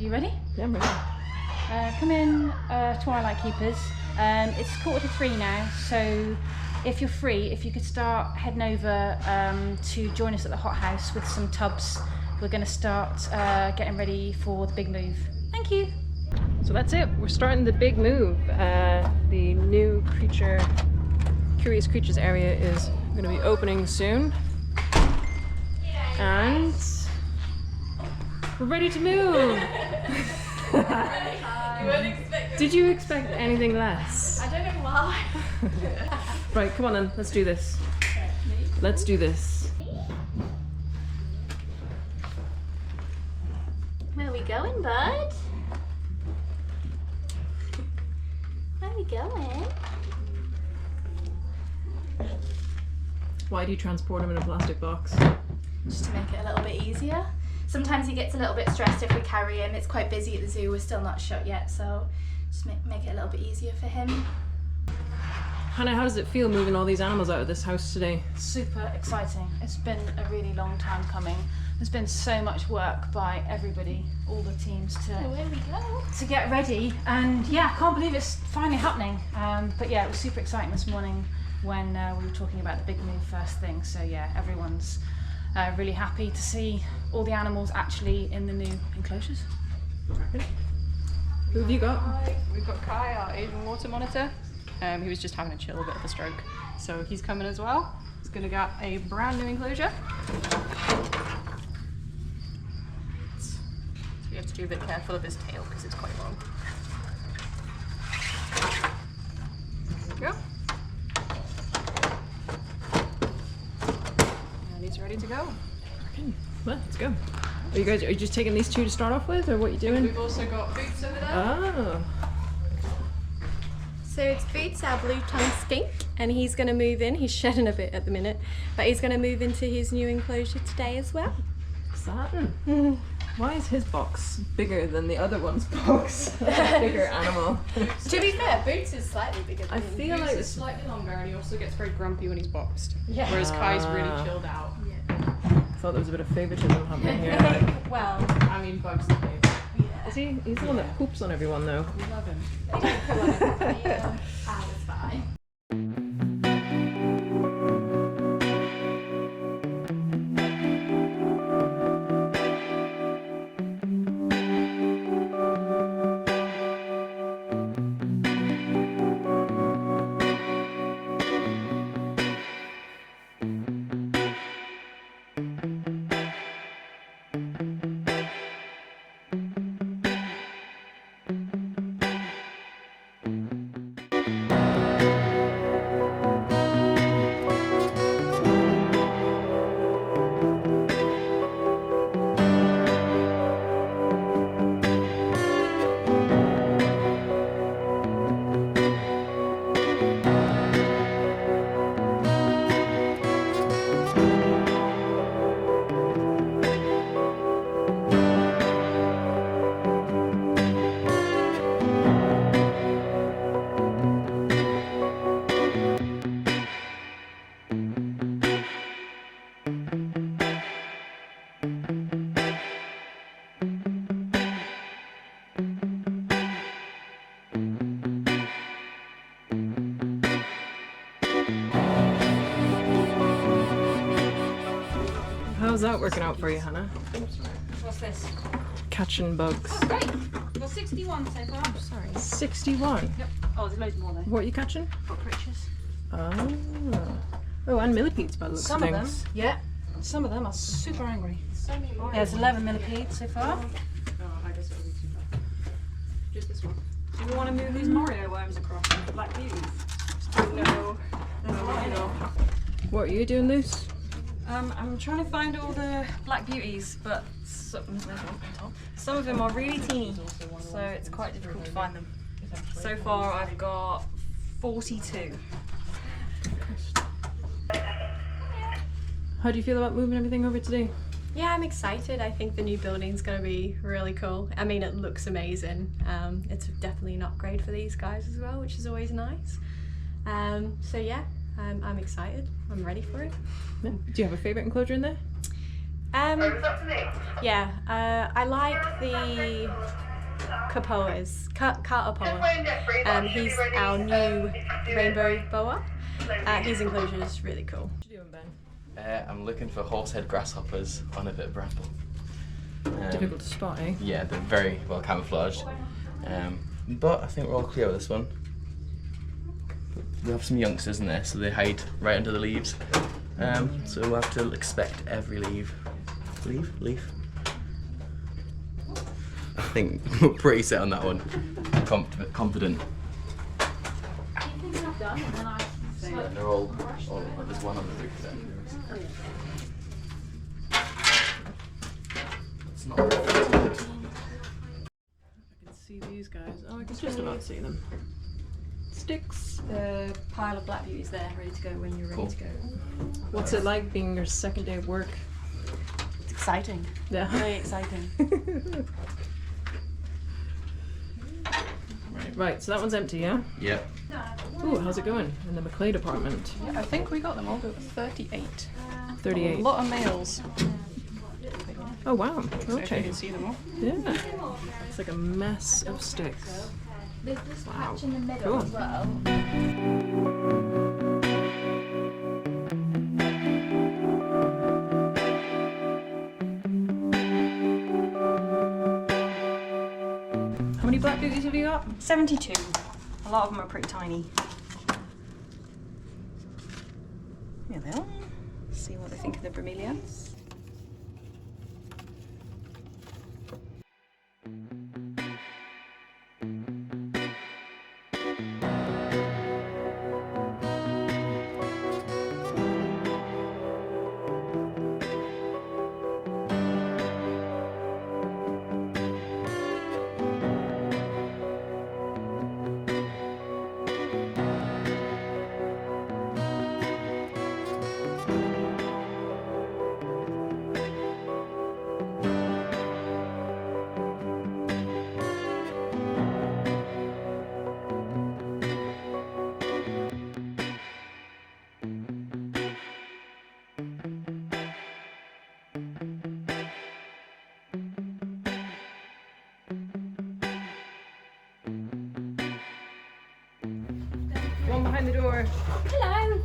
You ready? Yeah, I'm ready. Come in, Twilight Keepers. It's 2:45 now, so if you're free, if you could start heading over to join us at the hothouse with some tubs. We're going to start getting ready for the big move. Thank you. So that's it. We're starting the big move. The new Curious Creatures area is going to be opening soon. And we're ready to move. Did you expect anything less? I don't know why. Right, come on then. Let's do this. Let's do this. Where are we going, bud? Where are we going? Why do you transport them in a plastic box? Just to make it a little bit easier. Sometimes he gets a little bit stressed if we carry him. It's quite busy at the zoo. We're still not shut yet, so just make it a little bit easier for him. Hannah, how does it feel moving all these animals out of this house today? Super exciting. It's been a really long time coming. There's been so much work by everybody, all the teams Away we go. to get ready, and yeah, I can't believe it's finally happening. But yeah, it was super exciting this morning when we were talking about the big move first thing. So yeah, everyone's really happy to see all the animals actually in the new enclosures. Who have you got? We've got Kai, our Asian water monitor. He was just having a chill bit of a stroke, so he's coming as well. He's going to get a brand new enclosure. So we have to be a bit careful of his tail because it's quite long. There we go. And he's ready to go. Okay. Well, let's go. Are you just taking these two to start off with, or what are you doing? We've also got Boots over there. Oh. So it's Boots, our blue-tongued skink, and he's going to move in. He's shedding a bit at the minute, but he's going to move into his new enclosure today as well. Exciting. Why is his box bigger than the other one's box? Bigger animal. To be fair, Boots is slightly bigger I than him. feel Boots like is it's slightly longer, and he also gets very grumpy when he's boxed. Yeah. Whereas Kai's really chilled out. I thought there was a bit of favoritism happening here. Well, I mean, Bugs the baby. Is he? He's the one that poops on everyone, though. We love him. I was fine. How's that working out for you, Hannah? What's this? Catching bugs. Great. We've got 61 so far. Sorry. 61. Yep. Oh, there's loads more though. What are you catching? Cockroaches. Oh. Oh, and millipedes by the looks Some of of them, things. yeah. Some of them are super angry. So many more. Yeah, there's 11 millipedes so far. Oh, I guess it'll be too bad. Just this one. Do we want to move these Mario worms across into black beauties? No. There's a lot in them. What are you doing, Luce? I'm trying to find all the black beauties, but some of them are really teeny, so it's quite difficult to find them. So far I've got 42. How do you feel about moving everything over today? yeah, I'm excited. I think the new building's going to be really cool. I mean, it looks amazing. It's definitely an upgrade for these guys as well, which is always nice. So yeah, I'm excited. I'm ready for it. Yeah. Do you have a favourite enclosure in there? Yeah, I like the caterpillars. He's our new rainbow boa. His enclosure is really cool. What you doing, Ben? I'm looking for horsehead grasshoppers on a bit of bramble. Difficult to spot, eh? Yeah, they're very well camouflaged. But I think we're all clear with this one. We have some youngsters in there, so they hide right under the leaves. So we'll have to expect every leaf. Leaf? I think we're pretty set on that one. Confident. Yeah, they're all there's one on the roof there. It's not I can see these guys. Oh, I can just about see them. Sticks. The pile of black beauties there, ready to go when you're ready to go. What's it like being your second day of work? It's exciting. Yeah. Very exciting. Right, so that one's empty, yeah? Yep. Ooh, how's it going in the McClay department? Yeah, I think we got them all to 38. 38. A lot of males. Oh wow, So if you okay. can see them all. Yeah. It's like a mess of sticks. There's this Wow. patch in the middle Cool. as well. How many black beauties have you got? 72. A lot of them are pretty tiny. Here they are. See what they think of the bromeliads. One behind the door. Hello.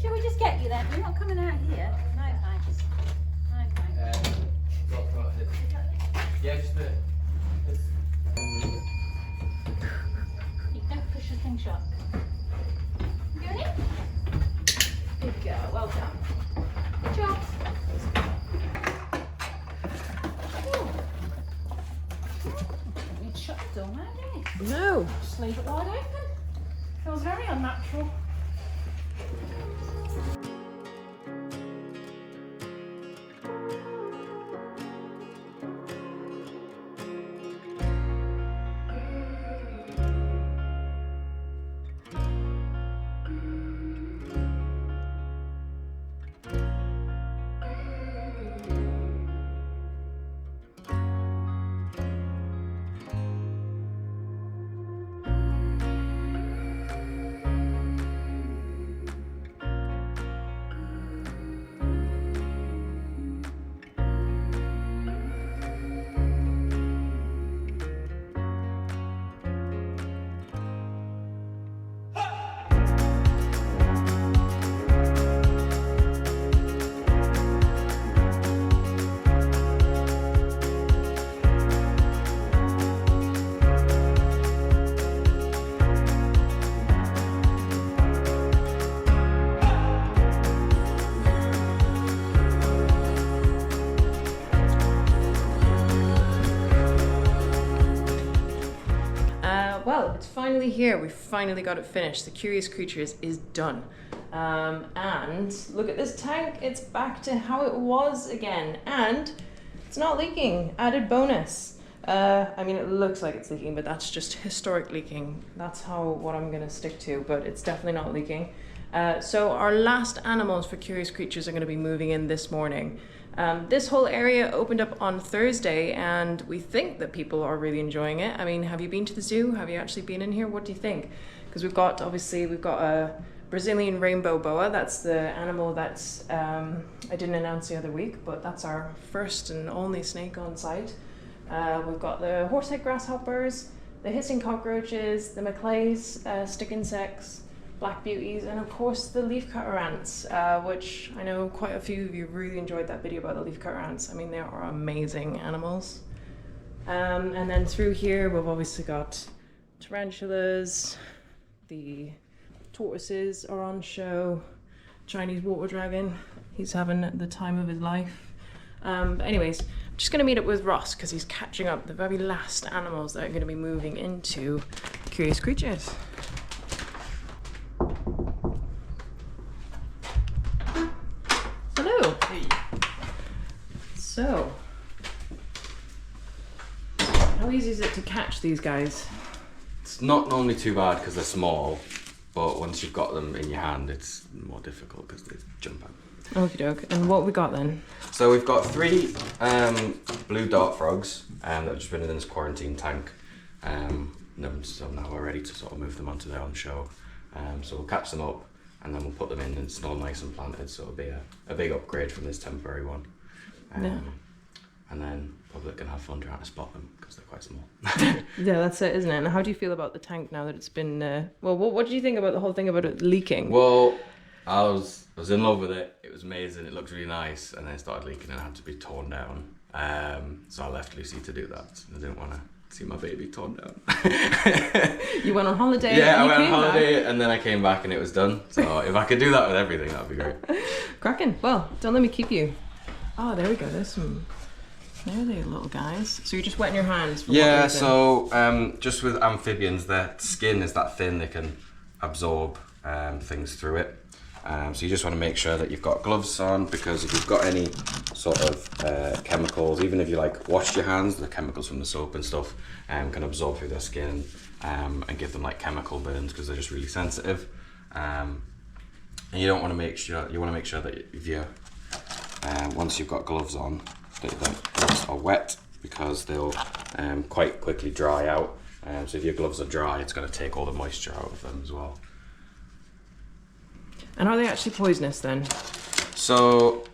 Shall we just get you then? You're not coming out here. No thanks. No thanks. Yeah, just a. You don't push the thing shut. You going in? Good girl. Well done. Good job. You'd shut the door now, didn't you? No. Just leave it wide open. Feels very unnatural. Well, it's finally here. We finally got it finished. The Curious Creatures is done. And look at this tank. It's back to how it was again. And it's not leaking. Added bonus. I mean, it looks like it's leaking, but that's just historic leaking. That's what I'm going to stick to, but it's definitely not leaking. So our last animals for Curious Creatures are going to be moving in this morning. This whole area opened up on Thursday, and we think that people are really enjoying it. I mean, have you been to the zoo? Have you actually been in here? What do you think? Because we've got a Brazilian rainbow boa. That's the animal that's I didn't announce the other week, but that's our first and only snake on site. We've got the horsehead grasshoppers, the hissing cockroaches, the maclays, stick insects, black beauties, and of course the leafcutter ants, which I know quite a few of you really enjoyed that video about the leafcutter ants. I mean, they are amazing animals. And then through here we've obviously got tarantulas, the tortoises are on show, Chinese water dragon, he's having the time of his life. But anyways, I'm just going to meet up with Ross because he's catching up the very last animals that are going to be moving into Curious Creatures. Hello. Hey. So, how easy is it to catch these guys? It's not normally too bad because they're small, but once you've got them in your hand, it's more difficult because they jump out. Okie doke. And what we got then? So we've got 3 blue dart frogs that have just been in this quarantine tank. So now we're ready to sort of move them onto their own show. So we'll catch them up and then we'll put them in and it's all nice and planted. So it'll be a big upgrade from this temporary one. Yeah. And then public can have fun trying to spot them because they're quite small. Yeah, that's it, isn't it? And how do you feel about the tank now that it's been? Well, what do you think about the whole thing about it leaking? Well, I was in love with it. It was amazing. It looked really nice, and then it started leaking and it had to be torn down. So I left Lucy to do that. I didn't want to see my baby torn down. You went on holiday. Yeah, I and went on came holiday back. and then I came back and it was done. So if I could do that with everything, that'd be great. Cracking. Well, don't let me keep you. Oh, there we go. There's some. There they are, little guys. So you're just wetting your hands. For Yeah. what reason? So just with amphibians, their skin is that thin; they can absorb things through it. So you just want to make sure that you've got gloves on, because if you've got any sort of chemicals, even if you like washed your hands, the chemicals from the soap and stuff can absorb through their skin and give them like chemical burns because they're just really sensitive. And you don't want to make sure that if you once you've got gloves on, that the gloves are wet because they'll quite quickly dry out. So if your gloves are dry, it's going to take all the moisture out of them as well. And are they actually poisonous then? So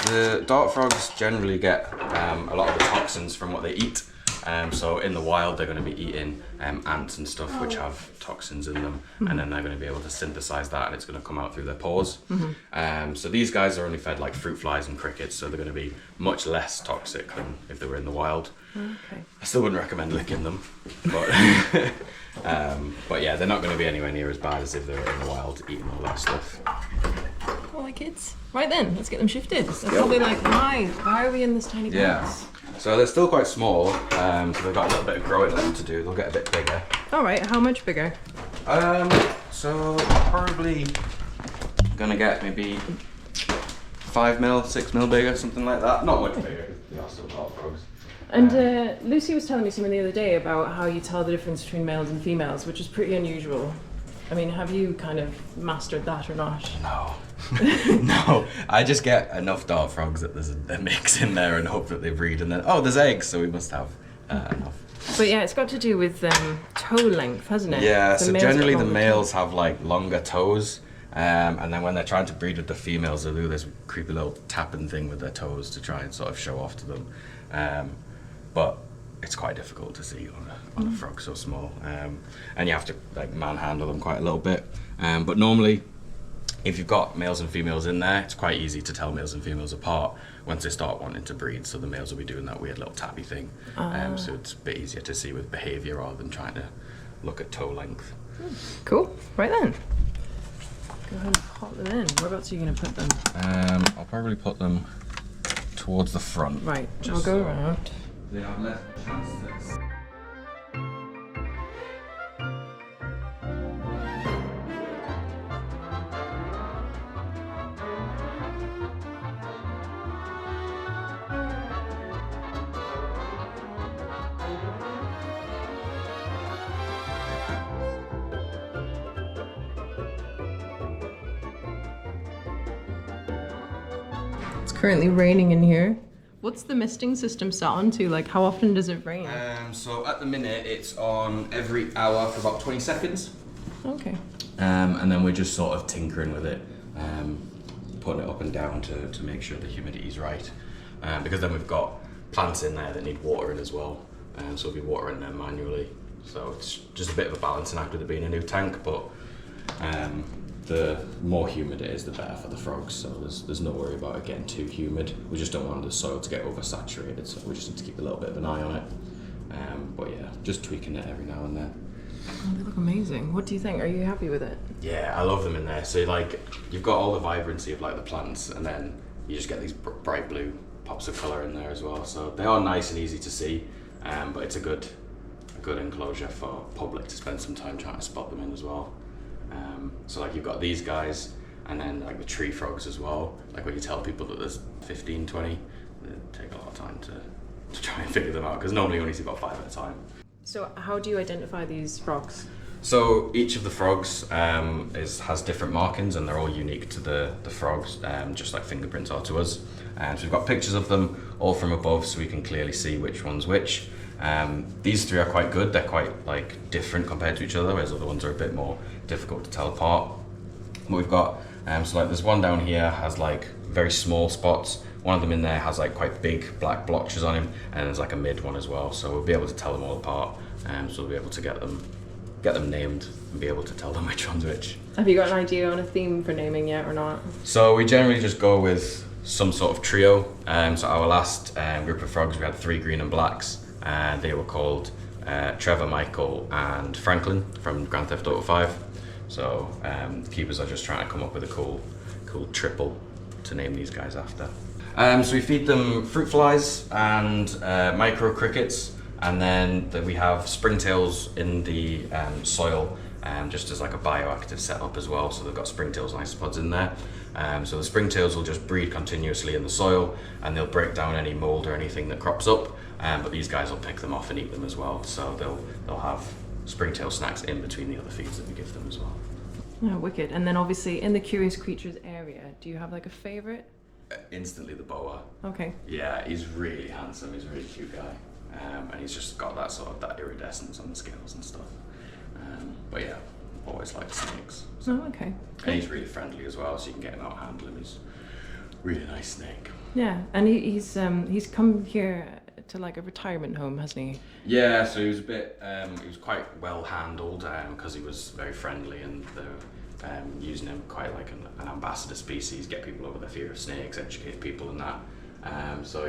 the dart frogs generally get a lot of the toxins from what they eat. So in the wild, they're going to be eating ants and stuff which have toxins in them, and then they're going to be able to synthesize that, and it's going to come out through their pores. So these guys are only fed like fruit flies and crickets, so they're going to be much less toxic than if they were in the wild. Okay. I still wouldn't recommend licking them, but yeah, they're not going to be anywhere near as bad as if they were in the wild eating all that stuff. All right, kids. Right then, let's get them shifted. They're go. probably like, why are we in this tiny box? So they're still quite small, so they've got a little bit of growing left to do. They'll get a bit bigger. All right, how much bigger? So probably gonna get maybe 5 mil, 6 mil bigger, something like that. Not much bigger, because they are still dart frogs. And Lucy was telling me something the other day about how you tell the difference between males and females, which is pretty unusual. I mean, have you kind of mastered that or not? No. No, I just get enough dart frogs that there's a mix in there and hope that they breed, and then, oh, there's eggs, so we must have enough. But yeah, it's got to do with toe length, hasn't it? Yeah, The so males generally got the longer males have like longer toes, and then when they're trying to breed with the females, they'll do this creepy little tapping thing with their toes to try and sort of show off to them. But it's quite difficult to see on a frog so small, and you have to like manhandle them quite a little bit. But normally, if you've got males and females in there, it's quite easy to tell males and females apart once they start wanting to breed. So the males will be doing that weird little tappy thing, so it's a bit easier to see with behaviour rather than trying to look at toe length. Cool. Right then. Go ahead and pop them in. Whereabouts are you going to put them? I'll probably put them towards the front. Right. I'll Just go so around. they have less chance to... It's currently raining in here. What's the misting system set onto? Like, how often does it rain? So at the minute it's on every hour for about 20 seconds. Okay. And then we're just sort of tinkering with it, putting it up and down to make sure the humidity is right. Because then we've got plants in there that need watering as well, so we'll be watering them manually. So it's just a bit of a balancing act with it being a new tank, but the more humid it is, the better for the frogs. So there's no worry about it getting too humid. We just don't want the soil to get oversaturated, so we just need to keep a little bit of an eye on it. But yeah, just tweaking it every now and then. Oh, they look amazing. What do you think? Are you happy with it? Yeah, I love them in there. So like, you've got all the vibrancy of like the plants, and then you just get these bright blue pops of colour in there as well. So they are nice and easy to see, but it's a good enclosure for public to spend some time trying to spot them in as well. So like, you've got these guys, and then like the tree frogs as well. Like when you tell people that there's 15, 20, they take a lot of time to try and figure them out, because normally you only see about 5 at a time. So how do you identify these frogs? So each of the frogs has different markings, and they're all unique to the frogs, just like fingerprints are to us. So we've got pictures of them all from above, so we can clearly see which one's which. These 3 are quite good. They're quite like different compared to each other, whereas other ones are a bit more difficult to tell apart. But we've got so like there's one down here has like very small spots. One of them in there has like quite big black blotches on him, and there's like a mid one as well. So we'll be able to tell them all apart. So we'll be able to get them named and be able to tell them which one's which. Have you got an idea on a theme for naming yet or not? So we generally just go with some sort of trio. So our last group of frogs, we had 3 green and blacks, and they were called Trevor, Michael, and Franklin from Grand Theft Auto 5. So keepers are just trying to come up with a cool triple to name these guys after. So we feed them fruit flies and micro crickets, and then we have springtails in the soil, just as like a bioactive setup as well. So they've got springtails and isopods in there. So the springtails will just breed continuously in the soil, and they'll break down any mold or anything that crops up. But these guys will pick them off and eat them as well. So they'll have springtail snacks in between the other feeds that we give them as well. Oh, wicked. And then obviously in the Curious Creatures area, do you have like a favourite? Instantly the boa. Okay. Yeah, he's really handsome. He's a really cute guy, and he's just got that sort of that iridescence on the scales and stuff. But yeah, always liked snakes. Oh, okay. And he's really friendly as well, so you can get him out and handle him. He's a really nice snake. Yeah, and he's come here to like a retirement home, hasn't he? Yeah, so he was he was quite well handled because he was very friendly, and they're using him quite like an ambassador species, get people over their fear of snakes, educate people and that. So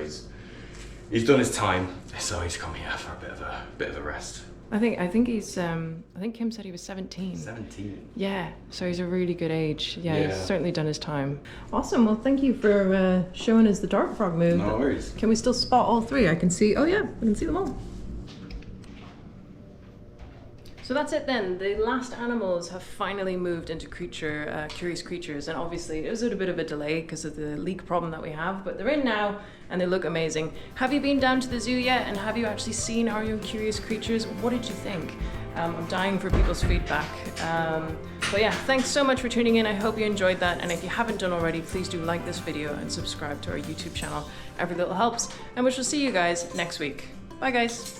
he's done his time, so he's come here for a bit of a rest. I think he's I think Kim said he was 17. 17. Yeah, so he's a really good age. Yeah, Yeah. he's certainly done his time. Awesome. Well, thank you for showing us the dart frog move. No worries. Can we still spot all 3? I can see. Oh yeah, we can see them all. So that's it then. The last animals have finally moved into Curious Creatures, and obviously it was a bit of a delay because of the leak problem that we have, but they're in now and they look amazing. Have you been down to the zoo yet, and have you actually seen our young Curious Creatures? What did you think? I'm dying for people's feedback. But yeah, thanks so much for tuning in. I hope you enjoyed that, and if you haven't done already, please do like this video and subscribe to our YouTube channel. Every little helps, and we shall see you guys next week. Bye guys.